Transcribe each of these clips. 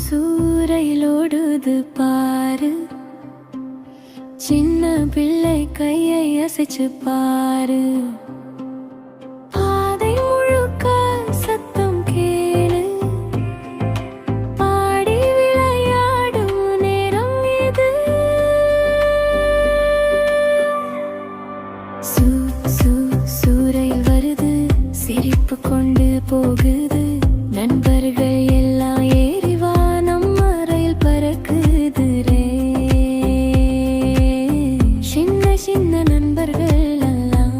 சூரையிலோடுது பாரு, சின்ன பிள்ளை கையை அசைச்சு பாரு. பாதை முழுக்க சத்தம் கேளு, பாடி விளையாடும் நேரம் இது. சூரையில் வருது, சிரிப்பு கொண்டு போகுது. நண்பர்கள் எல்லாம் ஏறி வானம் மறையில் பறக்குது ரே. சின்ன சின்ன நண்பர்கள் எல்லாம்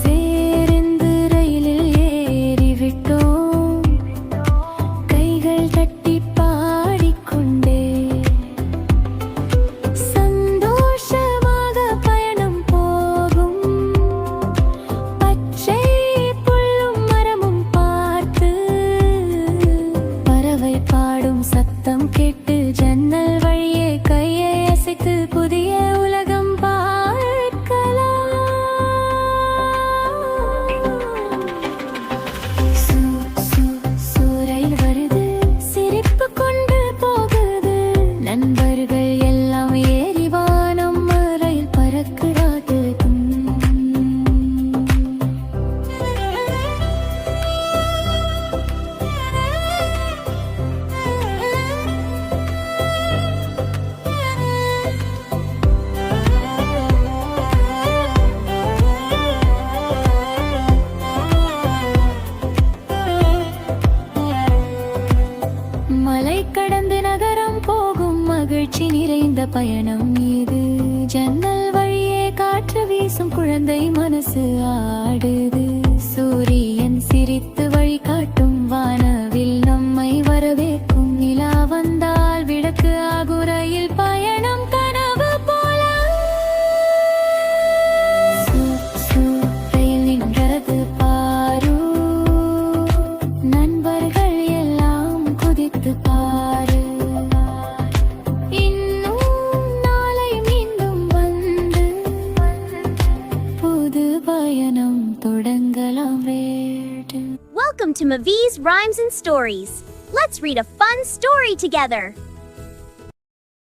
சேர்ந்து ரயிலில் ஏறிவிட்டோம். கைகள் தட்டி பாடிக்கொண்டே சந்தோஷமாக பயணம் போகும். பச்சை புல்லும் மரமும் பார்த்து பறவை பாடும் சத்தம் கேட்டு ஜன்னல் வழியே கையை அசைத்து புதிய உலகம் பார்க்கலாம். சூரையில் வருது, சிரிப்பு கொண்டு போகுது. நண்பர்கள் எல்லாம் ஏறி வானம் மறையில் பறக்கிறார்கள். மலை கடந்து நகரம் போகும் மகிழ்ச்சி நிறைந்த பயணம் இது. ஜன்னல் வழியே காற்று வீசும், குழந்தை மனசு ஆடுது. சூரியன் சிரித்து வழிகாட்டும், வானவில் நம்மை வரவேற்கும். நிலா வந்தால் விளக்கு ஆகுரையில் பயணம் கனவு போல. ரயில் நின்றது பாரு, நண்பர்கள் எல்லாம் குதித்து பாரு. இன்னும் நாளை மீண்டும் வந்து புது பயணம் தொடங்கலாம் வேடு. Welcome to Mavi's Rhymes and Stories. Let's read a fun story together.